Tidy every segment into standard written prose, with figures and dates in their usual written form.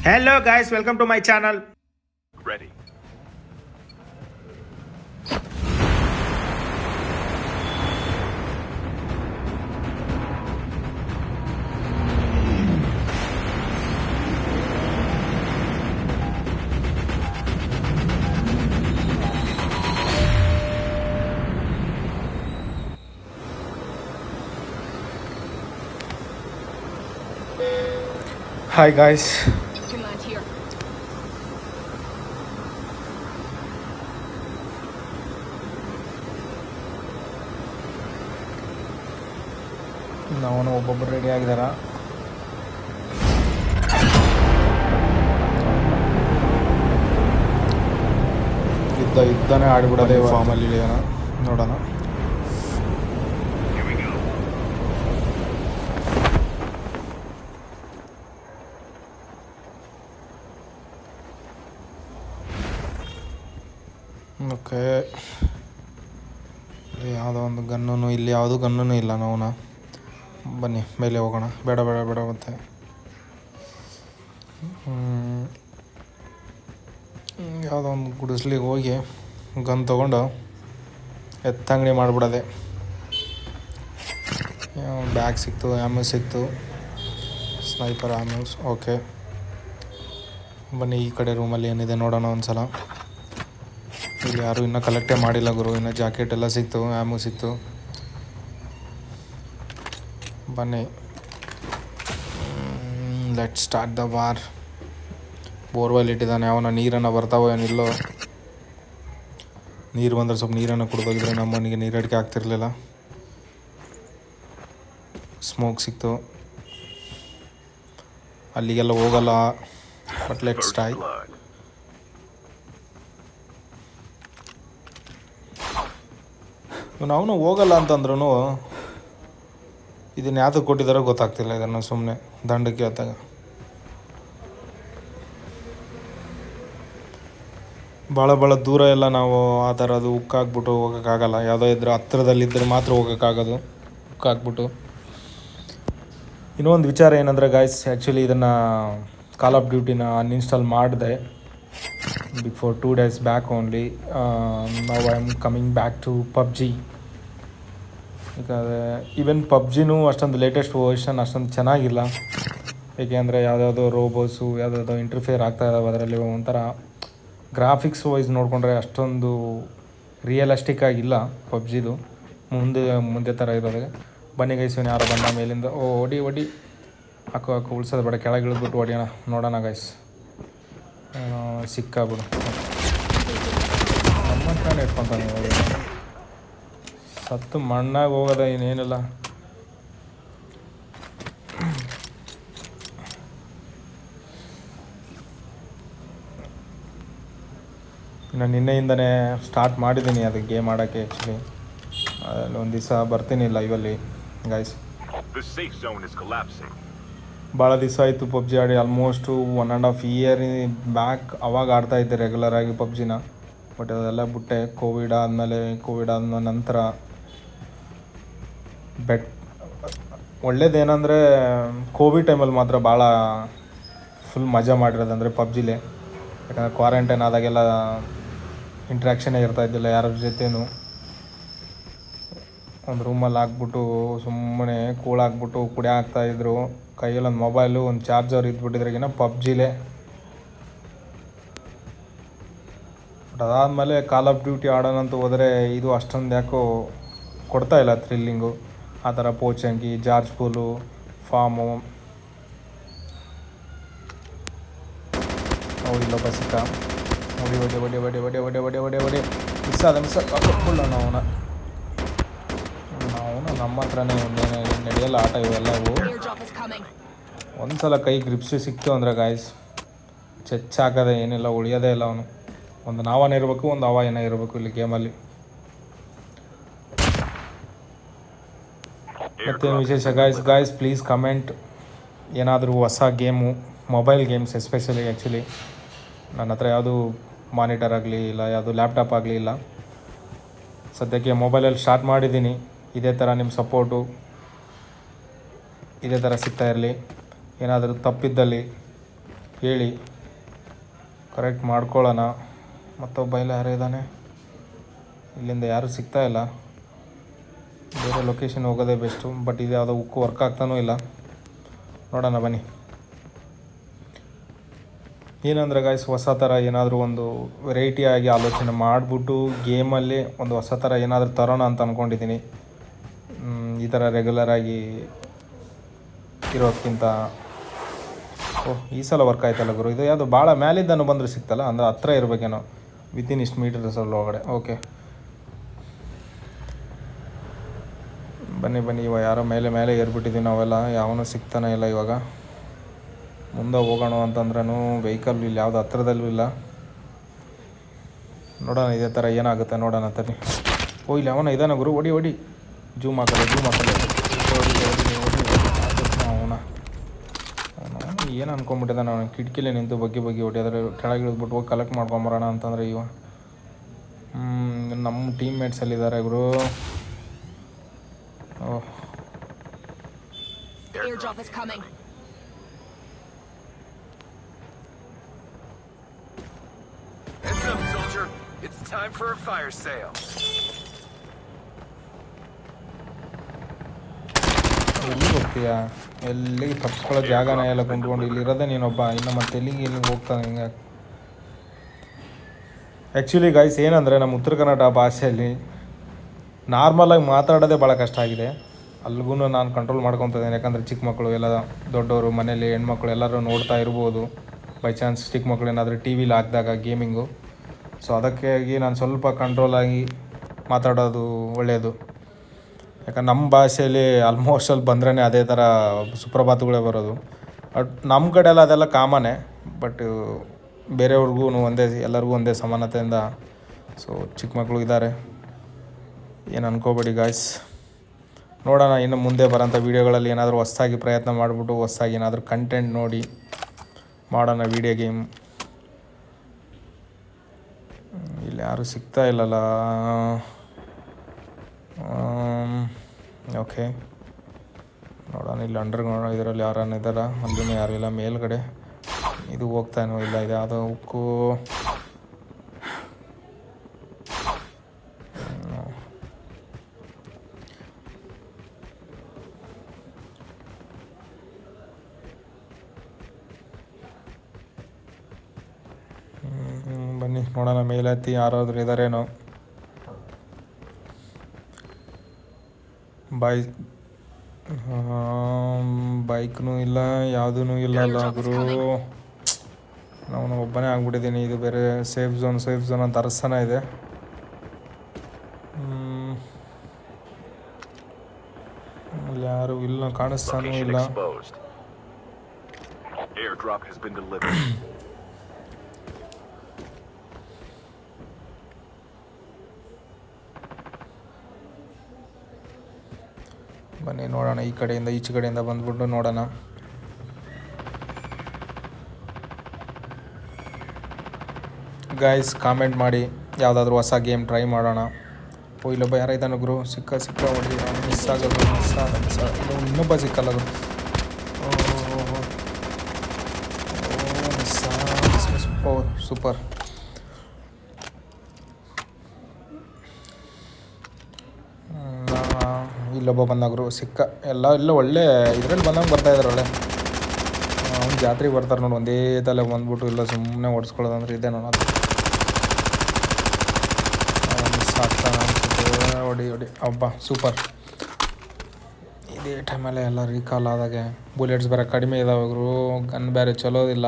Hello guys, welcome to my channel. Ready. Hi guys. You can land here. ನಾವು ಒಬ್ಬೊಬ್ಬರು ready ಆಗಿದಾರ. ಯುದ್ಧನೇ ಆಡಿಬಿಡೋದೇ ಫಾರ್ಮಲ್ಲಿ ಇಳಿಯೋಣ, ನೋಡೋಣ. Here we go. Okay, ಯಾವುದೋ ಒಂದು ಗನ್ನೂ ಇಲ್ಲಿ, ಯಾವುದೂ ಗನ್ನೂ ಇಲ್ಲ. ನಾವು ಬನ್ನಿ ಮೇಲೆ ಹೋಗೋಣ. ಬೇಡ ಬೇಡ ಬೇಡ ಮತ್ತೆ ಯಾವುದೋ ಒಂದು ಗುಡಿಸ್ಲಿಗೆ ಹೋಗಿ ಗನ್ ತೊಗೊಂಡು ಎತ್ತಂಗಡಿ ಮಾಡಿಬಿಡೋದೆ. ಬ್ಯಾಗ್ ಸಿಕ್ತು, ಆ್ಯಮ್ಯೂಸ್ ಸಿಕ್ತು, ಸ್ನೈಪರ್ ಆ್ಯಮ್ಯೂಸ್. ಓಕೆ, ಬನ್ನಿ ಈ ಕಡೆ ರೂಮಲ್ಲಿ ಏನಿದೆ ನೋಡೋಣ ಒಂದ್ಸಲ. ಇಲ್ಲಿ ಯಾರೂ ಇನ್ನೂ ಕಲೆಕ್ಟೇ ಮಾಡಿಲ್ಲ ಗುರು. ಇನ್ನು ಜಾಕೆಟ್ ಎಲ್ಲ ಸಿಕ್ತು, ಆ್ಯಮು ಸಿಕ್ತು. ಬನ್ನಿ, let start the war. Borewell ಇಟ್ಟಿದ್ದಾನೆ, ಅವನ ನೀರನ್ನು ಬರ್ತಾವೋ ಏನಿಲ್ಲೋ. ನೀರು ಬಂದರೆ ಸ್ವಲ್ಪ ನೀರನ್ನು ಕುಡ್ದೋಗಿದ್ರೆ ನಮ್ಮನಿಗೆ ನೀರಡಿಕೆ ಆಗ್ತಿರ್ಲಿಲ್ಲ. ಸ್ಮೋಕ್ ಸಿಕ್ತು, ಅಲ್ಲಿಗೆಲ್ಲ ಹೋಗಲ್ಲ. But let start. ಅವನು ಹೋಗಲ್ಲ ಅಂತಂದ್ರೂ ಇದನ್ನು ಯಾವ್ದಕ್ಕೆ ಕೊಟ್ಟಿದ್ದಾರೋ ಗೊತ್ತಾಗ್ತಿಲ್ಲ. ಇದನ್ನು ಸುಮ್ಮನೆ ದಂಡಕ್ಕೆ ಹೊತ್ತಾಗ ಭಾಳ ದೂರ ಎಲ್ಲ ನಾವು ಆ ಥರ ಅದು ಉಕ್ಕಾಕ್ಬಿಟ್ಟು ಹೋಗೋಕ್ಕಾಗಲ್ಲ. ಯಾವುದೋ ಇದ್ರೆ ಹತ್ರದಲ್ಲಿದ್ದರೆ ಮಾತ್ರ ಹೋಗೋಕ್ಕಾಗೋದು, ಉಕ್ಕಾಕ್ಬಿಟ್ಟು. ಇನ್ನೊಂದು ವಿಚಾರ ಏನಂದರೆ ಗಾಯ್ಸ್, ಆ್ಯಕ್ಚುಲಿ ಇದನ್ನು ಕಾಲ್ ಆಫ್ ಡ್ಯೂಟಿನ ಅನ್ಇನ್ಸ್ಟಾಲ್ ಮಾಡಿದೆ before 2 days back only. Now I am coming back to PUBG. ಯಾಕಂದರೆ ಈವನ್ ಪಬ್ಜಿನೂ ಅಷ್ಟೊಂದು ಲೇಟೆಸ್ಟ್ ವರ್ಷನ್ ಅಷ್ಟೊಂದು ಚೆನ್ನಾಗಿಲ್ಲ. ಏಕೆಂದರೆ ಯಾವುದ್ಯಾವುದೋ ರೋಬೋಸು ಯಾವುದಾವುದೋ ಇಂಟರ್ಫಿಯರ್ ಆಗ್ತಾಯಿದ್ದಾವೆ ಅದರಲ್ಲಿ. ಒಂಥರ ಗ್ರಾಫಿಕ್ಸ್ ವೈಸ್ ನೋಡಿಕೊಂಡ್ರೆ ಅಷ್ಟೊಂದು ರಿಯಲಿಸ್ಟಿಕ್ ಆಗಿಲ್ಲ ಪಬ್ಜಿದು. ಮುಂದೆ ಥರ ಇರೋದು. ಬನ್ನಿ ಗೈಸ್, ಯಾರೋ ಬಂದ ಮೇಲಿಂದ. ಹೊಡಿ ಹಾಕು ಉಳ್ಸೋದು ಬೇಡ, ಕೆಳಗೆ ಇಳಿದ್ಬಿಟ್ಟು ಹೊಡಿಯೋಣ, ನೋಡೋಣ ಗೈಸ್. ಸಿಕ್ಕಾಬಿಡು, ನಮ್ಮ ಹತ್ರನೇ ಇಟ್ಕೊತಾನೆ. ಸತ್ತು ಮಣ್ಣಾಗಿ ಹೋಗೋದ ಇನ್ನೇನಿಲ್ಲ. ನಾನು ನಿನ್ನೆಯಿಂದನೇ ಸ್ಟಾರ್ಟ್ ಮಾಡಿದ್ದೀನಿ ಅದು ಗೇಮ್ ಆಡೋಕ್ಕೆ. ಆ್ಯಕ್ಚುಲಿ ಅಲ್ಲಿ ಒಂದು ದಿವಸ ಬರ್ತೀನಿ ಲೈವಲ್ಲಿ guys. The safe zone is collapsing. ಭಾಳ ದಿವಸ ಆಯಿತು ಪಬ್ಜಿ ಆಡಿ, ಆಲ್ಮೋಸ್ಟು 1.5 year ಬ್ಯಾಕ್. ಅವಾಗ ಆಡ್ತಾಯಿದ್ದೆ ರೆಗ್ಯುಲರಾಗಿ ಪಬ್ಜಿನ. ಬಟ್ ಅದೆಲ್ಲ ಬಿಟ್ಟೆ ಕೋವಿಡ್ ಆದ ನಂತರ. ಒಳ್ಳೇದೇನೆಂದರೆ ಕೋವಿಡ್ ಟೈಮಲ್ಲಿ ಮಾತ್ರ ಭಾಳ ಫುಲ್ ಮಜಾ ಮಾಡಿರೋದಂದರೆ ಪಬ್ಜಿಲೇ. ಯಾಕಂದರೆ ಕ್ವಾರಂಟೈನ್ ಆದಾಗೆಲ್ಲ ಇಂಟ್ರ್ಯಾಕ್ಷನೇ ಇರ್ತಾಯಿದ್ದಿಲ್ಲ ಯಾರ ಜೊತೆನೂ. ಒಂದು ರೂಮಲ್ಲಿ ಹಾಕ್ಬಿಟ್ಟು ಸುಮ್ಮನೆ ಕೂಳಾಕ್ಬಿಟ್ಟು ಕುಡಿ ಹಾಕ್ತಾಯಿದ್ರು. ಕೈಯಲ್ಲಿ ಒಂದು ಮೊಬೈಲು, ಒಂದು ಚಾರ್ಜರ್ ಇದ್ಬಿಟ್ಟಿದ್ರಿಗಿನ ಪಬ್ಜಿಲೇ. ಬಟ್ ಅದಾದಮೇಲೆ ಕಾಲ್ ಆಫ್ ಡ್ಯೂಟಿ ಆಡೋಣಂತ ಹೋದರೆ ಇದು ಅಷ್ಟೊಂದು ಯಾಕೋ ಕೊಡ್ತಾಯಿಲ್ಲ ಥ್ರಿಲ್ಲಿಂಗು. ಆ ಥರ ಪೋಚಂಗಿ, ಜಾರ್ಜ್ ಪೂಲು, ಫಾರ್ಮು. ಇಲ್ಲೊಬ್ಬ ಸಿಕ್ಕ. ಒಡಿ ಮಿಸ್ ಫುಲ್ಲ ಅವನ ನಮ್ಮ ಹತ್ರನೇ ನಡೆಯಲ್ಲ ಆಟ ಇವೆಲ್ಲ. ಇವು ಒಂದು ಸಲ ಕೈ ಗ್ರಿಪ್ಸ್ ಸಿಕ್ತು ಅಂದರೆ ಗಾಯ್ಸ್ ಚೆಚ್ಚಾಕದೆ ಏನಿಲ್ಲ, ಉಳಿಯೋದೇ ಇಲ್ಲ. ಅವನು ಒಂದು ನಾವನೇ ಇರಬೇಕು, ಒಂದು ಅವ ಏನೋ ಇರಬೇಕು ಇಲ್ಲಿ ಗೇಮಲ್ಲಿ. ಮತ್ತೇನು ವಿಶೇಷ ಗಾಯ್ಸ್ ಪ್ಲೀಸ್ ಕಮೆಂಟ್. ಏನಾದರೂ ಹೊಸ game, mobile games especially. Actually ನನ್ನ ಹತ್ರ ಯಾವುದು ಮಾನಿಟರ್ ಆಗಲಿ ಇಲ್ಲ, ಯಾವುದು ಲ್ಯಾಪ್ಟಾಪ್ ಆಗಲಿ ಇಲ್ಲ. ಸದ್ಯಕ್ಕೆ ಮೊಬೈಲಲ್ಲಿ ಸ್ಟಾರ್ಟ್ ಮಾಡಿದ್ದೀನಿ. ಇದೇ ಥರ ನಿಮ್ಮ ಸಪೋರ್ಟು ಇದೇ ಥರ ಸಿಗ್ತಾ ಇರಲಿ. ಏನಾದರೂ ತಪ್ಪಿದ್ದಲ್ಲಿ ಹೇಳಿ ಕರೆಕ್ಟ್ ಮಾಡ್ಕೊಳ್ಳೋಣ. ಮತ್ತೊಬ್ಬ ಇಲ್ಲ ಯಾರು ಇದ್ದಾನೆ, ಇಲ್ಲಿಂದ ಯಾರೂ ಸಿಗ್ತಾ ಇಲ್ಲ. ಬೇರೆ ಲೊಕೇಶನ್ ಹೋಗೋದೇ ಬೆಸ್ಟು. ಬಟ್ ಇದು ಯಾವುದೋ ಉಕ್ಕು ವರ್ಕ್ ಆಗ್ತಾನೂ ಇಲ್ಲ. ನೋಡೋಣ ಬನ್ನಿ. ಏನಂದರೆ ಗಾಯ್ಸ್, ಹೊಸ ಥರ ಏನಾದರೂ ಒಂದು ವೆರೈಟಿಯಾಗಿ ಆಲೋಚನೆ ಮಾಡಿಬಿಟ್ಟು ಗೇಮಲ್ಲಿ ಒಂದು ಹೊಸ ಥರ ಏನಾದರೂ ತರೋಣ ಅಂತ ಅಂದ್ಕೊಂಡಿದ್ದೀನಿ. ಈ ಥರ ರೆಗ್ಯುಲರಾಗಿ ಇರೋದಕ್ಕಿಂತ. ಓಹ್, ಈ ಸಲ ವರ್ಕ್ ಆಯ್ತಲ್ಲ ಗುರು. ಇದು ಯಾವುದು ಭಾಳ ಮ್ಯಾಲಿದ್ದನ್ನು ಬಂದರೂ ಸಿಕ್ತಲ್ಲ, ಅಂದರೆ ಹತ್ರ ಇರಬೇಕೇನೋ, ವಿತಿನ್ ಇಷ್ಟು ಮೀಟರ್ಸ್ ಒಳಗಡೆ. ಓಕೆ ಬನ್ನಿ ಬನ್ನಿ. ಇವಾಗ ಯಾರೋ ಮೇಲೆ ಏರ್ಬಿಟ್ಟಿದ್ದೀವಿ ನಾವೆಲ್ಲ, ಯಾವನೂ ಸಿಗ್ತಾನೆ ಇಲ್ಲ. ಇವಾಗ ಮುಂದೆ ಹೋಗೋಣ ಅಂತಂದ್ರೂ ವೆಹಿಕಲ್ ಇಲ್ಲಿ ಯಾವುದು ಹತ್ರದಲ್ಲೂ ಇಲ್ಲ. ನೋಡೋಣ ಇದೇ ಥರ ಏನಾಗುತ್ತೆ ನೋಡೋಣ ತರಿ. ಓ, ಇಲ್ಲಿ ಅವನ ಇದಾನ ಗುರು. ಹೊಡಿ ಜೂಮ್ ಹಾಕಲ್ಲ ಅವನ ಏನು ಅನ್ಕೊಂಬಿಟ್ಟಿದ್ದಾನೆ ಅವನು. ಕಿಟಕಿಲೇ ನಿಂತು ಬಗ್ಗೆ ಹೊಡಿಯೋದ್ರೆ ಕೆಳಗೆ ಇಳಿದ್ಬಿಟ್ಟು ಹೋಗಿ ಕಲೆಕ್ಟ್ ಮಾಡ್ಕೊಂಬರೋಣ ಅಂತಂದರೆ ಇವ ನಮ್ಮ ಟೀಮ್ ಮೇಟ್ಸಲ್ಲಿದ್ದಾರೆ ಗುರು. Oh, Airdrop is coming. Heads up, soldier. It's time for a fire sale. ಎಲ್ಲಿಗೆ ಹೋಗ್ತೀಯಾ? ಎಲ್ಲಿಗೆ ತಪ್ಪಿಸ್ಕೊಳ್ಳೋ ಜಾಗನೇ ಎಲ್ಲ ಕುಂತ್ಕೊಂಡು ಇಲ್ಲಿರೋದೇ ನೀನೊಬ್ಬ. ಇನ್ನು ಮತ್ತೆ ಎಲ್ಲಿಗೆ ಹೋಗ್ತಾನೆ ಹಿಂಗೆ. ಆ್ಯಕ್ಚುಲಿ ಗಾಯ್ಸ್, ಏನಂದರೆ ನಮ್ಮ ಉತ್ತರ ಕನ್ನಡ ಭಾಷೆಯಲ್ಲಿ ನಾರ್ಮಲಾಗಿ ಮಾತಾಡೋದೇ ಭಾಳ ಕಷ್ಟ ಆಗಿದೆ. ಅಲ್ಲಿಗೂ ನಾನು ಕಂಟ್ರೋಲ್ ಮಾಡ್ಕೊತಿದ್ದೇನೆ. ಯಾಕಂದರೆ ಚಿಕ್ಕ ಮಕ್ಕಳು ಎಲ್ಲ, ದೊಡ್ಡವರು, ಮನೇಲಿ ಹೆಣ್ಮಕ್ಳು ಎಲ್ಲರೂ ನೋಡ್ತಾ ಇರ್ಬೋದು. ಬೈ ಚಾನ್ಸ್ ಚಿಕ್ಕ ಮಕ್ಕಳು ಏನಾದರೂ ಟಿ ವಿಲಿ ಹಾಕಿದಾಗ ಗೇಮಿಂಗು. ಸೊ ಅದಕ್ಕಾಗಿ ನಾನು ಸ್ವಲ್ಪ ಕಂಟ್ರೋಲಾಗಿ ಮಾತಾಡೋದು ಒಳ್ಳೆಯದು. ಯಾಕಂದ್ರೆ ನಮ್ಮ ಭಾಷೆಯಲ್ಲಿ ಆಲ್ಮೋಸ್ಟ್ ಅಲ್ಲಿ ಬಂದ್ರೇ ಅದೇ ಥರ ಸುಪ್ರಭಾತಗಳೇ ಬರೋದು. ಬಟ್ ನಮ್ಮ ಕಡೆ ಎಲ್ಲ ಅದೆಲ್ಲ ಕಾಮನ್ನೇ. ಬಟ್ ಬೇರೆಯವ್ರಿಗೂ ಎಲ್ಲರಿಗೂ ಒಂದೇ ಸಮಾನತೆಯಿಂದ. ಸೊ ಚಿಕ್ಕ ಮಕ್ಕಳು ಇದ್ದಾರೆ, ಏನು ಅನ್ಕೋಬೇಡಿ ಗಾಯ್ಸ್. ನೋಡೋಣ ಇನ್ನು ಮುಂದೆ ಬರೋಂಥ ವೀಡಿಯೋಗಳಲ್ಲಿ ಏನಾದರೂ ಹೊಸ್ದಾಗಿ ಪ್ರಯತ್ನ ಮಾಡಿಬಿಟ್ಟು ಹೊಸ್ದಾಗಿ ಏನಾದರೂ ಕಂಟೆಂಟ್ ನೋಡಿ ಮಾಡೋಣ ವೀಡಿಯೋ ಗೇಮ್. ಇಲ್ಲಿ ಯಾರೂ ಸಿಗ್ತಾ ಇಲ್ಲಲ್ಲ. ಓಕೆ ನೋಡೋಣ. ಇಲ್ಲಿ ಅಂಡರ್ಗ್ರೌಂಡ್ ಇದರಲ್ಲಿ ಯಾರನ್ನ ಇದ್ದಾರ? ಅಲ್ಲಿನೂ ಯಾರು ಇಲ್ಲ. ಮೇಲ್ಗಡೆ ಇದು ಹೋಗ್ತಾನೋ ಇಲ್ಲ. ಇದು ಯಾವುದೋ ಉಕ್ಕು. ಬನ್ನಿ ನೋಡೋಣ ಮೇಲೆ ಹತ್ತಿ ಯಾರಾದರೂ ಇದ್ದಾರೇನೋ. ಬೈಕ್ನೂ ಇಲ್ಲ, ಯಾವುದೂ ಇಲ್ಲ ಅಲ್ಲ ಗುರು. ನಾನು ಒಬ್ಬನೇ ಆಗ್ಬಿಟ್ಟಿದ್ದೀನಿ. ಇದು ಬೇರೆ ಸೇಫ್ ಝೋನ್ ಅಂತ ಅರಸನ ಇದೆ. ಇಲ್ಲಿ ಯಾರು ಇಲ್ಲ, ಕಾಣಿಸ್ತಾನೂ ಇಲ್ಲ. Airdrop has been delivered. ಬನ್ನಿ ನೋಡೋಣ. ಈ ಕಡೆಯಿಂದ ಈಚೆ ಕಡೆಯಿಂದ ಬಂದ್ಬಿಟ್ಟು ನೋಡೋಣ. ಗಾಯ್ಸ್ ಕಾಮೆಂಟ್ ಮಾಡಿ, ಯಾವುದಾದ್ರೂ ಹೊಸ ಗೇಮ್ ಟ್ರೈ ಮಾಡೋಣ. ಓ, ಇಲ್ಲೊಬ್ಬ ಯಾರ ಇದ್ದಾನೆ ಗುರು. ಸಿಕ್ಕ ಹೊಡಿ. ಮಿಸ್ ಆಗೋದು. ಇನ್ನೊಬ್ಬ ಸಿಕ್ಕಲ್ಲ ಗುರು. ಓ ಸೂಪರ್. ಇಲ್ಲೊಬ್ಬ ಬಂದಾಗರು ಸಿಕ್ಕ. ಎಲ್ಲ ಒಳ್ಳೆ ಇದರಲ್ಲಿ ಬಂದಂಗೆ ಬರ್ತಾಯಿದ್ದಾರೆ. ಒಳ್ಳೆ ಅವ್ನು ಜಾತ್ರೆಗೆ ಬರ್ತಾರೆ ನೋಡಿ. ಒಂದೇ ತಲೆ ಬಂದ್ಬಿಟ್ಟು ಇಲ್ಲ ಸುಮ್ಮನೆ ಓಡಿಸ್ಕೊಳ್ಳೋದಂದ್ರೆ ಇದೆ ನೋಡೋದು. ಮಿಸ್ ಆಗ್ತಾನೆ ಅನ್ಸುತ್ತೆ. ಹೊಡಿ ಹಬ್ಬ ಸೂಪರ್. ಇದೇ ಟೈಮಲ್ಲೇ ಎಲ್ಲ ರೀಕಾಲ್ ಆದಾಗೆ. ಬುಲೆಟ್ಸ್ ಬೇರೆ ಕಡಿಮೆ ಇದಾವಾಗರು. ಗನ್ ಬೇರೆ ಚಲೋದಿಲ್ಲ.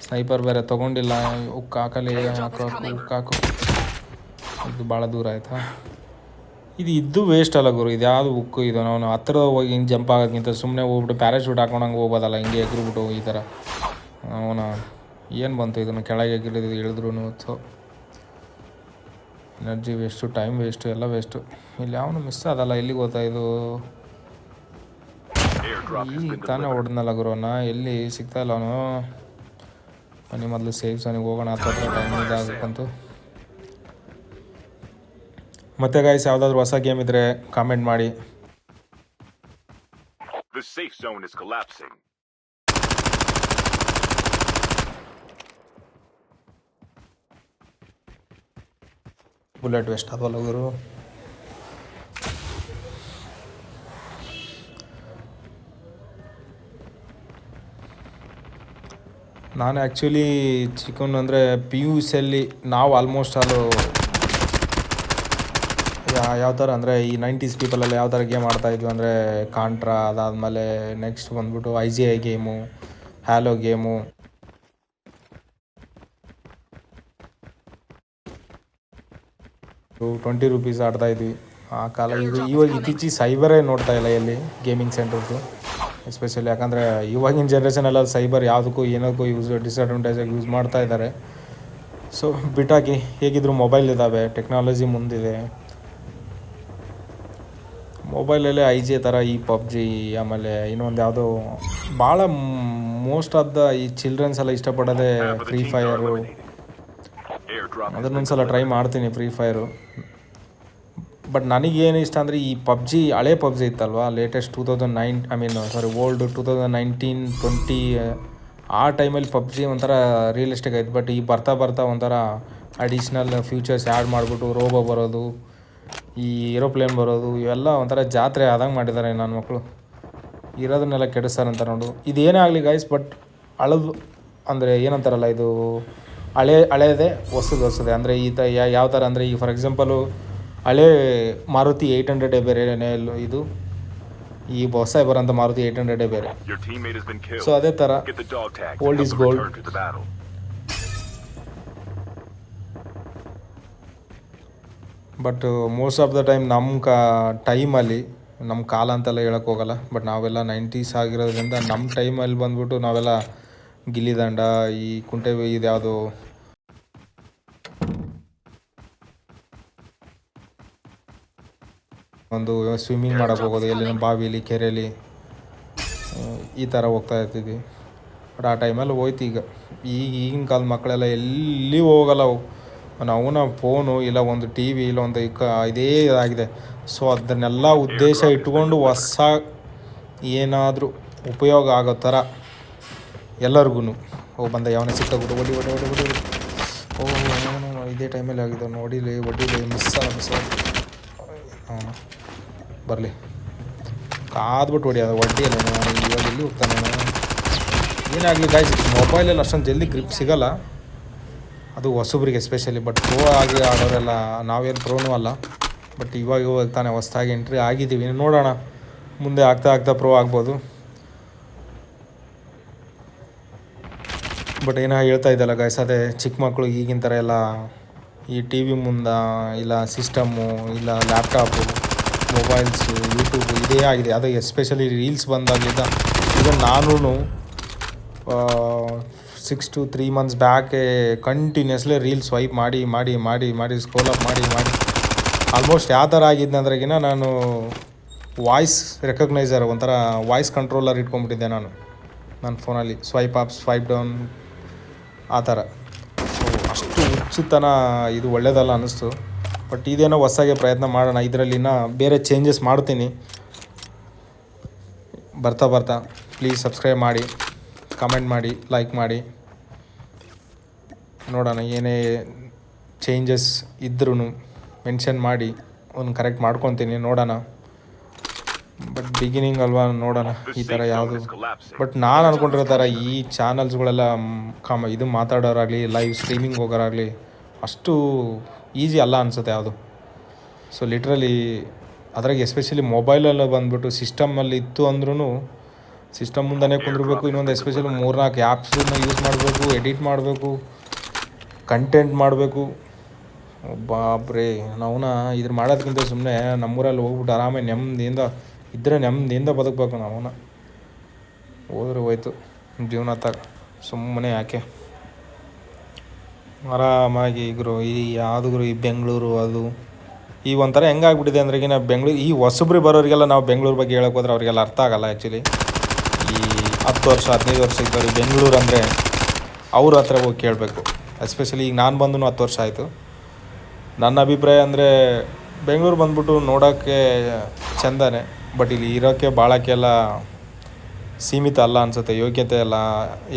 ಸ್ನೈಪರ್ ಬೇರೆ ತೊಗೊಂಡಿಲ್ಲ. ಉಕ್ಕು ಹಾಕಲಿ ಉಕ್ಕು. ಇದು ಭಾಳ ದೂರ ಆಯಿತಾ. ಇದು ವೇಸ್ಟ್ ಅಲ್ಲ ಗುರು. ಇದು ಯಾವುದು ಉಕ್ಕು ಇದು. ನಾವು ಹತ್ತಿರ ಹೋಗಿ ಹಿಂಗೆ ಜಂಪ್ ಆಗೋಕ್ಕಿಂತ ಸುಮ್ಮನೆ ಹೋಗ್ಬಿಟ್ಟು ಪ್ಯಾರಾಶೂಟ್ ಹಾಕೊಂಡಂಗೆ ಹೋಗೋದಲ್ಲ. ಹಿಂಗೆ ಎಗ್ರಿಬಿಟ್ಟು ಈ ಥರ. ಅವನ ಏನು ಬಂತು ಇದನ್ನು ಕೆಳಗೆ ಇಳಿದ್ರು. So energy waste, time waste, ಎಲ್ಲ ವೇಸ್ಟು. ಇಲ್ಲಿ ಯಾವನು ಮಿಸ್ ಆದಲ್ಲ. ಎಲ್ಲಿಗೆ ಹೋಗ್ತಾ ಇದು? ಈಗ ತಾನೇ ಹೊಡೆದ್ನಲ್ಲ ಗುರುವನ್ನ. ಎಲ್ಲಿ ಸಿಗ್ತಾ ಇಲ್ಲ ಅವನು. ಮನೆ ಮೊದಲು ಸೇಫ್ ಝೋನಿಗೆ ಹೋಗೋಣ. ಹತ್ರ ಟೈಮ್ ಇದಾಗಬೇಕಂತು. ಮತ್ತೆ ಗಾಯ್ಸ್, ಯಾವುದಾದ್ರೂ ಹೊಸ ಗೇಮ್ ಇದ್ದರೆ ಕಾಮೆಂಟ್ ಮಾಡಿ. The safe zone is collapsing. Bullet waste ಅದಲ್ಲ ಗುರು. ನಾನು ಆ್ಯಕ್ಚುಲಿ ಚಿಕನ್ ಅಂದರೆ ಪಿ ಯು ಸಿಯಲ್ಲಿ ನಾವು ಆಲ್ಮೋಸ್ಟ್ ಅದು ಯಾವ ಥರ ಅಂದರೆ ಈ 90s ಪೀಪಲಲ್ಲಿ ಯಾವ ಥರ ಗೇಮ್ ಆಡ್ತಾಯಿದ್ವಿ ಅಂದರೆ ಕಾಂಟ್ರಾ, ಅದಾದಮೇಲೆ ನೆಕ್ಸ್ಟ್ ಬಂದ್ಬಿಟ್ಟು IGI ಗೇಮು, ಹ್ಯಾಲೋ ಗೇಮು, ₹20 ಆಡ್ತಾಯಿದ್ವಿ ಆ ಕಾಲ. ಇವಾಗ ಇತ್ತೀಚೆಗೆ ಸೈಬರೇ ನೋಡ್ತಾ ಇಲ್ಲ ಎಲ್ಲಿ ಗೇಮಿಂಗ್ ಸೆಂಟರ್ಸು ಎಸ್ಪೆಷಲಿ. ಯಾಕಂದರೆ ಇವಾಗಿನ ಜನ್ರೇಷನೆಲ್ಲ ಸೈಬರ್ ಯಾವುದಕ್ಕೂ ಏನಕ್ಕೂ ಡಿಸ್ಅಡ್ವಾಂಟೇಜಾಗಿ ಯೂಸ್ ಮಾಡ್ತಾ ಇದ್ದಾರೆ. ಸೊ ಬಿಟ್ಟಾಕಿ, ಹೇಗಿದ್ರು ಮೊಬೈಲ್ ಇದ್ದಾವೆ, ಟೆಕ್ನಾಲಜಿ ಮುಂದಿದೆ. ಮೊಬೈಲಲ್ಲೇ IG ಥರ ಈ PUBG, ಆಮೇಲೆ ಇನ್ನೊಂದು ಯಾವುದೋ ಭಾಳ ಮೋಸ್ಟ್ ಆಫ್ ದ ಈ ಚಿಲ್ಡ್ರನ್ಸ್ ಎಲ್ಲ ಇಷ್ಟಪಡೋದೇ ಫ್ರೀ ಫೈರು. ಅದನ್ನೊಂದ್ಸಲ ಟ್ರೈ ಮಾಡ್ತೀನಿ ಫ್ರೀ ಫೈರು. ಬಟ್ ನನಗೇನು ಇಷ್ಟ ಅಂದರೆ ಈ PUBG, ಹಳೆ PUBG ಇತ್ತಲ್ವ, ಲೇಟೆಸ್ಟ್ 2009 ಓಲ್ಡ್ 2019-20 ಆ ಟೈಮಲ್ಲಿ PUBG ಒಂಥರ ರಿಯಲಿಸ್ಟಿಕ್ ಆಯ್ತು. ಬಟ್ ಈ ಬರ್ತಾ ಒಂಥರ ಅಡಿಷ್ನಲ್ ಫ್ಯೂಚರ್ಸ್ ಆ್ಯಡ್ ಮಾಡಿಬಿಟ್ಟು ರೋಬೋ ಬರೋದು, ಈ ಏರೋಪ್ಲೇನ್ ಬರೋದು, ಇವೆಲ್ಲ ಒಂಥರ ಜಾತ್ರೆ ಆದಂಗೆ ಮಾಡಿದ್ದಾರೆ ನನ್ನ ಮಕ್ಕಳು. ಇರೋದನ್ನೆಲ್ಲ ಕೆಡಿಸ್ತಾರಂತ ನೋಡು. ಇದೇನೇ ಆಗಲಿ ಗೈಸ್, ಬಟ್ ಹಳದು ಅಂದರೆ ಏನಂತಾರಲ್ಲ, ಇದು ಹಳೇದೇ ಹೊಸದೇ. ಅಂದರೆ ಯಾವ ಥರ ಅಂದರೆ ಈಗ ಫಾರ್ ಎಕ್ಸಾಂಪಲು ಹಳೇ ಮಾರುತಿ 800 ಬೇರೆ, ಇದು ಈ ಹೊಸ ಬರೋಂಥ ಮಾರುತಿ 800 ಬೇರೆ. ಸೊ ಅದೇ ಥರ old is gold. But most of the time ನಮ್ಮ ಟೈಮಲ್ಲಿ, ನಮ್ಮ ಕಾಲ ಅಂತೆಲ್ಲ ಹೇಳೋಕ್ಕೆ ಹೋಗಲ್ಲ, ಬಟ್ ನಾವೆಲ್ಲ 90s ಆಗಿರೋದ್ರಿಂದ ನಮ್ಮ ಟೈಮಲ್ಲಿ ಬಂದ್ಬಿಟ್ಟು ನಾವೆಲ್ಲ ಗಿಲ್ಲಿ ದಂಡ, ಈ ಕುಂಟೆ, ಇದು ಯಾವುದು ಒಂದು ಸ್ವಿಮ್ಮಿಂಗ್ ಮಾಡೋಕ್ಕೆ ಹೋಗೋದು, ಎಲ್ಲಿನ ಬಾವಿಲಿ, ಕೆರೆಯಲ್ಲಿ, ಈ ಥರ ಹೋಗ್ತಾ ಇರ್ತಿದ್ವಿ. ಬಟ್ ಆ ಟೈಮಲ್ಲಿ ಹೋಯ್ತು. ಈಗಿನ ಕಾಲದ ಮಕ್ಕಳೆಲ್ಲ ಎಲ್ಲಿ ಹೋಗಲ್ಲ. ಅವನ ಫೋನು ಇಲ್ಲ ಒಂದು TV ಇಲ್ಲ ಒಂದು ಇದೇ ಇದಾಗಿದೆ. ಸೊ ಅದನ್ನೆಲ್ಲ ಉದ್ದೇಶ ಇಟ್ಕೊಂಡು ಹೊಸ ಏನಾದರೂ ಉಪಯೋಗ ಆಗೋ ಥರ ಎಲ್ಲರಿಗೂ ಬಂದ ಯಾವನೇ ಸಿಕ್ಕಾಗ್ಬಿಟ್ಟು ಒಡಿ ಇದೇ ಟೈಮಲ್ಲಿ ಆಗಿದೆ ನೋಡಿಲಿ, ಮಿಸ್ ಬರಲಿ ಕಾದ್ಬಿಟ್ಟು ಹೊಡಿಯೋದು ಹೊಡಿಯಲ್ಲ. ಇವಾಗ ಎಲ್ಲಿ ಹೋಗ್ತಾನೆ ಏನಾಗಲಿ ಗಾಯ್ಸ್, ಮೊಬೈಲಲ್ಲಿ ಅಷ್ಟೊಂದು ಜಲ್ದಿ ಗ್ರಿಪ್ ಸಿಗೋಲ್ಲ, ಅದು ಹೊಸಬ್ರಿಗೆ ಎಸ್ಪೆಷಲಿ. ಬಟ್ ಪ್ರೋ ಆಗಿ ಆಡೋರೆಲ್ಲ, ನಾವೇನು ಪ್ರೋನೂ ಅಲ್ಲ, ಬಟ್ ಇವಾಗ ತಾನೇ ಹೊಸ್ದಾಗಿ ಎಂಟ್ರಿ ಆಗಿದ್ದೀವಿ. ನೋಡೋಣ ಮುಂದೆ ಆಗ್ತಾ ಪ್ರೋ ಆಗ್ಬೋದು. ಬಟ್ ಏನೋ ಹೇಳ್ತಾ ಇದ್ದಲ್ಲ ಗಾಯ್ಸ್, ಅದೇ ಚಿಕ್ಕ ಮಕ್ಕಳು ಈಗಿನ ಥರ ಎಲ್ಲ ಈ TV ಮುಂದೆ ಇಲ್ಲ ಸಿಸ್ಟಮ್ಮು ಇಲ್ಲ ಲ್ಯಾಪ್ಟಾಪು, ಮೊಬೈಲ್ಸು, ಯೂಟ್ಯೂಬು ಇದೇ ಆಗಿದೆ. ಅದು ಎಸ್ಪೆಷಲಿ ರೀಲ್ಸ್ ಬಂದಾಗಲಿದ್ದ. ಈಗ ನಾನು 6 to 3 months ಬ್ಯಾಕೆ ಕಂಟಿನ್ಯೂಸ್ಲಿ ರೀಲ್ಸ್ ಸ್ವೈಪ್ ಮಾಡಿ ಸ್ಕ್ರೋಲ್ ಅಪ್ ಮಾಡಿ ಆಲ್ಮೋಸ್ಟ್ ಯಾವ ಥರ ಆಗಿದ್ದೆ ಅಂದ್ರೆಗಿನ ನಾನು ವಾಯ್ಸ್ ರೆಕಗ್ನೈಸರ್, ಒಂಥರ ವಾಯ್ಸ್ ಕಂಟ್ರೋಲರ್ ಇಟ್ಕೊಂಡ್ಬಿಟ್ಟಿದ್ದೆ ನನ್ನ ಫೋನಲ್ಲಿ. ಸ್ವೈಪ್ ಅಪ್, ಸ್ವೈಪ್ ಡೌನ್ ಆ ಥರ. ಸೊ ಅಷ್ಟು ಹುಚ್ಚುತನ ಇದು ಒಳ್ಳೆಯದಲ್ಲ ಅನ್ನಿಸ್ತು. ಬಟ್ ಇದೇನೋ ಹೊಸಾಗೆ ಪ್ರಯತ್ನ ಮಾಡೋಣ. ಇದರಲ್ಲಿ ಬೇರೆ ಚೇಂಜಸ್ ಮಾಡ್ತೀನಿ ಬರ್ತಾ. ಪ್ಲೀಸ್ ಸಬ್ಸ್ಕ್ರೈಬ್ ಮಾಡಿ, ಕಮೆಂಟ್ ಮಾಡಿ, ಲೈಕ್ ಮಾಡಿ. ನೋಡೋಣ ಏನೇ ಚೇಂಜಸ್ ಇದ್ರೂ ಮೆನ್ಷನ್ ಮಾಡಿ ಒಂದು ಕರೆಕ್ಟ್ ಮಾಡ್ಕೊತೀನಿ, ನೋಡೋಣ. ಬಟ್ ಬಿಗಿನಿಂಗ್ ಅಲ್ವಾ, ನೋಡೋಣ ಈ ಥರ ಯಾವುದು. ಬಟ್ ನಾನು ಅಂದ್ಕೊಂಡಿರೋ ಥರ ಈ ಚಾನಲ್ಸ್ಗಳೆಲ್ಲ ಇದು ಮಾತಾಡೋರಾಗಲಿ, ಲೈವ್ ಸ್ಟ್ರೀಮಿಂಗ್ ಹೋಗೋರಾಗಲಿ ಅಷ್ಟು ಈಸಿ ಅಲ್ಲ ಅನಿಸುತ್ತೆ ಯಾವುದು. ಸೊ ಲಿಟ್ರಲಿ ಅದ್ರಾಗ ಎಸ್ಪೆಷಲಿ ಮೊಬೈಲೆಲ್ಲ ಬಂದುಬಿಟ್ಟು ಸಿಸ್ಟಮಲ್ಲಿ ಇತ್ತು ಅಂದ್ರೂ ಸಿಸ್ಟಮ್ ಮುಂದೆನೇ ಕುಂದಿರ್ಬೇಕು. ಇನ್ನೊಂದು ಎಸ್ಪೆಷಲಿ 3-4 ಆ್ಯಪ್ಸನ್ನ ಯೂಸ್ ಮಾಡಬೇಕು, ಎಡಿಟ್ ಮಾಡಬೇಕು, ಕಂಟೆಂಟ್ ಮಾಡಬೇಕು. ಬಾಬ್ರೇ, ನಾವುನ ಇದ್ರ ಮಾಡೋದಕ್ಕಿಂತ ಸುಮ್ಮನೆ ನಮ್ಮೂರಲ್ಲಿ ಹೋಗ್ಬಿಟ್ಟು ಆರಾಮಾಗಿ ನೆಮ್ಮದಿಯಿಂದ ಬದುಕಬೇಕು. ನಾವುನ ಹೋದ್ರೆ ಹೋಯ್ತು ಜೀವನ ತಗ, ಸುಮ್ಮನೆ ಯಾಕೆ ಆರಾಮಾಗಿ ಈ ಬೆಂಗಳೂರು ಅದು ಈ ಒಂಥರ ಹೆಂಗಾಗ್ಬಿಟ್ಟಿದೆ ಅಂದ್ರೆ ಈಗ ಬೆಂಗಳೂರು ಈ ಹೊಸಬ್ರಿಗೆ ಬರೋರಿಗೆಲ್ಲ ನಾವು ಬೆಂಗಳೂರು ಬಗ್ಗೆ ಹೇಳೋಕೆ ಹೋದ್ರೆ ಅವರಿಗೆಲ್ಲ ಅರ್ಥ ಆಗಲ್ಲ. ಆ್ಯಕ್ಚುಲಿ ಈ 10 ವರ್ಷ 15 ವರ್ಷ ಇದ್ದವ್ರಿಗೆ ಬೆಂಗಳೂರು ಅಂದರೆ ಅವ್ರ ಹತ್ರ ಹೋಗಿ ಕೇಳಬೇಕು. ಎಸ್ಪೆಷಲಿ ಈಗ ನಾನು ಬಂದು 10 ವರ್ಷ ಆಯಿತು. ನನ್ನ ಅಭಿಪ್ರಾಯ ಅಂದರೆ ಬೆಂಗಳೂರು ಬಂದ್ಬಿಟ್ಟು ನೋಡೋಕ್ಕೆ ಚೆಂದನೇ, ಬಟ್ ಇಲ್ಲಿ ಇರೋಕ್ಕೆ ಭಾಳಕ್ಕೆಲ್ಲ ಸೀಮಿತ ಅಲ್ಲ ಅನಿಸುತ್ತೆ, ಯೋಗ್ಯತೆ ಅಲ್ಲ.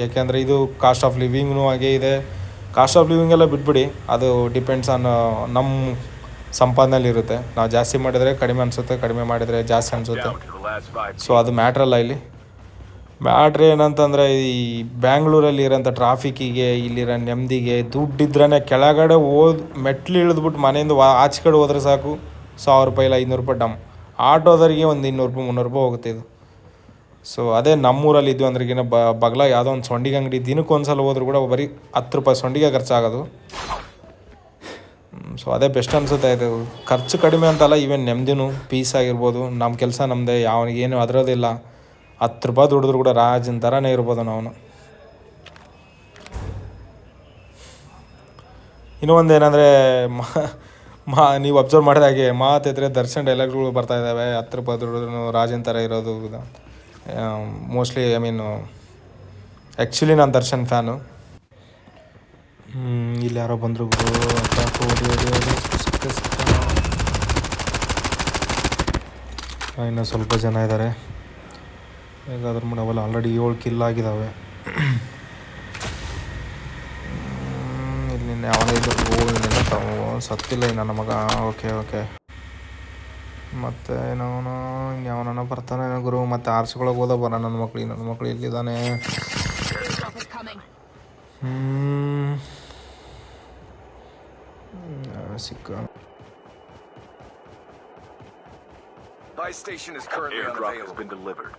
ಯಾಕೆಂದರೆ ಇದು ಕಾಸ್ಟ್ ಆಫ್ ಲಿವಿಂಗ್ನೂ ಹಾಗೇ ಇದೆ. ಕಾಸ್ಟ್ ಆಫ್ ಲಿವಿಂಗ್ ಎಲ್ಲ ಬಿಟ್ಬಿಡಿ, ಅದು ಡಿಪೆಂಡ್ಸ್ ಆನ್ ನಮ್ಮ ಸಂಪಾದನೆಯಲ್ಲಿ ಇರುತ್ತೆ. ನಾವು ಜಾಸ್ತಿ ಮಾಡಿದರೆ ಕಡಿಮೆ ಅನಿಸುತ್ತೆ, ಕಡಿಮೆ ಮಾಡಿದರೆ ಜಾಸ್ತಿ ಅನಿಸುತ್ತೆ. Down to the last 5 so ಅದು ಮ್ಯಾಟ್ರಲ್ಲ ಇಲ್ಲಿ. ಮ್ಯಾಟ್ರ್ ಏನಂತಂದರೆ ಈ ಬ್ಯಾಂಗ್ಳೂರಲ್ಲಿ ಇರೋಂಥ ಟ್ರಾಫಿಕ್ಕಿಗೆ, ಇಲ್ಲಿರೋ ನೆಮ್ಮದಿಗೆ ದುಡ್ಡಿದ್ರೇ ಕೆಳಗಡೆ ಮೆಟ್ಲು ಇಳಿದ್ಬಿಟ್ಟು ಮನೆಯಿಂದ ಆಚೆ ಕಡೆ ಹೋದ್ರೆ ಸಾಕು ₹1000 ಇಲ್ಲ ₹500 ಡಮ್. ಆಟೋದರಿಗೆ ಒಂದು ₹200 ₹300 ಹೋಗುತ್ತೆ ಇದು. ಸೊ ಅದೇ ನಮ್ಮೂರಲ್ಲಿ ಇದ್ವು ಅಂದ್ರಿಗಿನ ಬಗಲ ಯಾವುದೋ ಒಂದು ಸೊಂಡಿಗೆ ಅಂಗಡಿ ದಿನಕ್ಕೆ ಸಲ ಹೋದ್ರೂ ಕೂಡ ಬರೀ ₹10 ಸೊಂಡಿಗೆ ಖರ್ಚಾಗೋದು. ಸೊ ಅದೇ ಬೆಸ್ಟ್ ಅನಿಸುತ್ತೆ. ಇದು ಖರ್ಚು ಕಡಿಮೆ ಅಂತಲ್ಲ, ಈವನ್ ನೆಮ್ಮದಿನೂ ಪೀಸ್ ಆಗಿರ್ಬೋದು. ನಮ್ಮ ಕೆಲಸ ನಮ್ಮದೇ, ಯಾವನಿಗೇನು ಅದರೋದಿಲ್ಲ. ₹10 ದುಡಿದ್ರು ಕೂಡ ರಾಜನ ಥರನೇ ಇರ್ಬೋದು ನಾವು. ಇನ್ನೂ ಒಂದು ಏನಂದರೆ ನೀವು ಅಬ್ಸರ್ವ್ ಮಾಡಿದ ಹಾಗೆ ಮಾತಿದ್ರೆ ದರ್ಶನ್ ಡೈಲಾಗ್ಗಳು ಬರ್ತಾ ಇದ್ದಾವೆ. ₹10 ದುಡಿದ್ರು ರಾಜನ ಥರ ಇರೋದು. ಮೋಸ್ಟ್ಲಿ ಆ್ಯಕ್ಚುಲಿ ನಾನು ದರ್ಶನ್ ಫ್ಯಾನು. ಇಲ್ಲಿ ಯಾರೋ ಬಂದರು ಇನ್ನೂ ಸ್ವಲ್ಪ ಜನ ಇದ್ದಾರೆ. ಹೇಗಾದ್ರೂ ಮಾಡವಲ್ಲ, ಆಲ್ರೆಡಿ 7 ಕಿಲ್ ಆಗಿದ್ದಾವೆ. ಇಲ್ಲಿ ಯಾವನೇ ಇದ್ದರು ಸತ್ತಿಲ್ಲ ಇನ್ನು ನನ್ನ ಮಗ. ಓಕೆ ಮತ್ತು ಏನವನು ಯಾವನ ಬರ್ತಾನೆ ಗುರು. ಮತ್ತು ಆರ್ಸ್ಕೊಳಗೆ ಹೋದ ಬರ ನನ್ನ ಮಕ್ಳು ಇಲ್ಲಿದ್ದಾನೆ. ಸಿಕ್ಕ Buy station is currently Airdrop has unavailable. been delivered.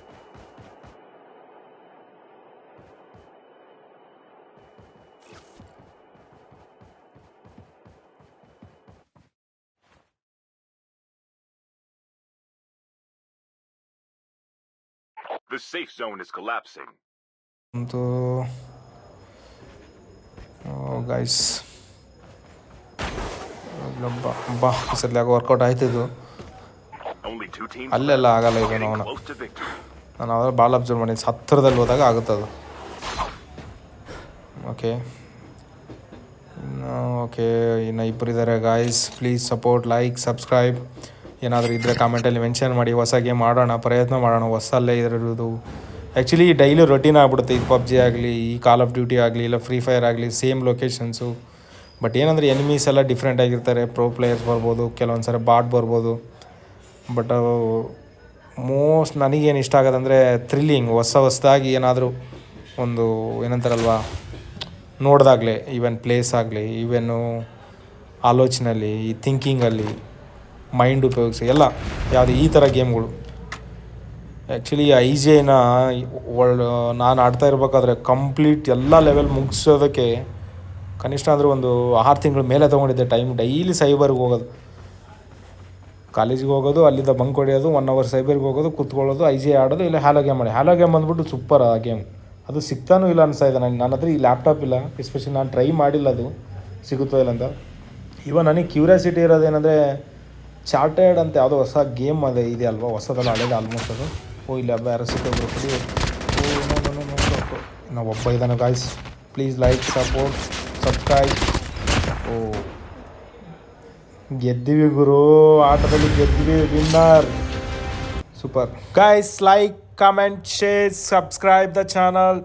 The safe zone is collapsing. ಅಂತೂ ಗೈಸ್ ಬಾ ಸದ್ಯ ವರ್ಕೌಟ್ ಆಯ್ತಿದ್ದು. Only 2 teams ಅಲ್ಲೆಲ್ಲ ಆಗಲ್ಲ ಇದು. getting ನಾವು close to victory. ನಾನು ಅವಾಗ ಭಾಳ ಅಬ್ಸರ್ವ್ ಮಾಡಿ ಹತ್ತಿರದಲ್ಲಿ ಹೋದಾಗ ಆಗುತ್ತದು. ಓಕೆ ಇನ್ನು ಇಬ್ಬರಿದ್ದಾರೆ guys. Please support, like, subscribe. ಏನಾದರೂ ಇದ್ದರೆ ಕಾಮೆಂಟಲ್ಲಿ ಮೆನ್ಷನ್ ಮಾಡಿ. ಹೊಸ ಗೇಮ್ ಆಡೋಣ, ಪ್ರಯತ್ನ ಮಾಡೋಣ. ಹೊಸಲ್ಲೇ ಇರೋದು ಆ್ಯಕ್ಚುಲಿ ಡೈಲಿ ರೊಟೀನ್ ಆಗಿಬಿಡುತ್ತೆ. ಇದು ಪಬ್ಜಿ ಆಗಲಿ, ಈ ಕಾಲ್ ಆಫ್ ಡ್ಯೂಟಿ ಆಗಲಿ, ಇಲ್ಲ ಫ್ರೀ ಫೈರ್ ಆಗಲಿ, ಸೇಮ್ ಲೊಕೇಶನ್ಸು. ಬಟ್ ಏನಂದರೆ ಎನಿಮೀಸ್ ಎಲ್ಲ ಡಿಫ್ರೆಂಟ್ ಆಗಿರ್ತಾರೆ. ಪ್ರೋ ಪ್ಲೇಯರ್ಸ್ ಬರ್ಬೋದು, ಕೆಲವೊಂದು ಸರಿ ಬಾಟ್ ಬರ್ಬೋದು. ಬಟ್ ಮೋಸ್ಟ್ ನನಗೇನು ಇಷ್ಟ ಆಗೋದಂದರೆ ಥ್ರಿಲ್ಲಿಂಗ್. ಹೊಸದಾಗಿ ಏನಾದರೂ ಒಂದು ಏನಂತಾರಲ್ವ, ನೋಡಿದಾಗಲೇ ಈವನ್ ಪ್ಲೇಸ್ ಆಗಲಿ, ಈವೆನ್ನು ಆಲೋಚನೆಯಲ್ಲಿ, ಈ ಥಿಂಕಿಂಗಲ್ಲಿ ಮೈಂಡ್ ಉಪಯೋಗಿಸಿ ಎಲ್ಲ ಯಾವುದು ಈ ಥರ ಗೇಮ್ಗಳು. ಆ್ಯಕ್ಚುಲಿ IGIನ ನಾನು ಆಡ್ತಾ ಇರ್ಬೇಕಾದ್ರೆ ಕಂಪ್ಲೀಟ್ ಎಲ್ಲ ಲೆವೆಲ್ ಮುಗಿಸೋದಕ್ಕೆ ಕನಿಷ್ಠ ಅಂದರೆ ಒಂದು 6 ತಿಂಗಳ ಮೇಲೆ ತೊಗೊಂಡಿದ್ದೆ ಟೈಮ್. ಡೈಲಿ ಸೈಬರ್ಗೆ ಹೋಗೋದು, ಕಾಲೇಜಿಗೆ ಹೋಗೋದು, ಅಲ್ಲಿಂದ ಬಂಕ್ ಹೊಡೆಯೋದು, 1 ಅವರ್ ಸೈಬರ್ಗೆ ಹೋಗೋದು, ಕೂತ್ಕೊಳ್ಳೋದು, IGI ಆಡೋದು. ಇಲ್ಲ ಹ್ಯಾಲೋ ಗೇಮ್ ಬಂದುಬಿಟ್ಟು ಸೂಪರ್ ಆ ಗೇಮ್. ಅದು ಸಿಗ್ತಾನೂ ಇಲ್ಲ ಅನಿಸ್ತಾ ಇದೆ ನನ್ನ ಹತ್ರ. ಈ ಲ್ಯಾಪ್ಟಾಪ್ ಇಲ್ಲ, ಎಸ್ಪೆಷಲಿ ನಾನು ಟ್ರೈ ಮಾಡಿಲ್ಲ ಅದು ಸಿಗುತ್ತೋ ಇಲ್ಲ ಅಂತ. ಇವನ್ ನನಗೆ ಕ್ಯೂರಿಯಾಸಿಟಿ ಇರೋದೇನೆಂದರೆ ಚಾರ್ಟೆಡ್ ಅಂತ ಯಾವುದೋ ಹೊಸ ಗೇಮ್ ಇದೆ ಅಲ್ವಾ, ಹೊಸದಲ್ಲ ಹಳೇದು ಆಲ್ಮೋಸ್ಟ್ ಅದು. ಇಲ್ಲ ಹಬ್ಬ ಯಾರು ಸಿಕ್ಕೋದು ನಾವು ಒಬ್ಬ ಇದ್ದಾನೆ guys. Please like, support, subscribe. ಗೆದ್ದಿವಿ ಗುರು, ಆಟದಲ್ಲಿ ಗೆದ್ದಿವಿ, winner. Super guys. Like, comment, share, subscribe the channel.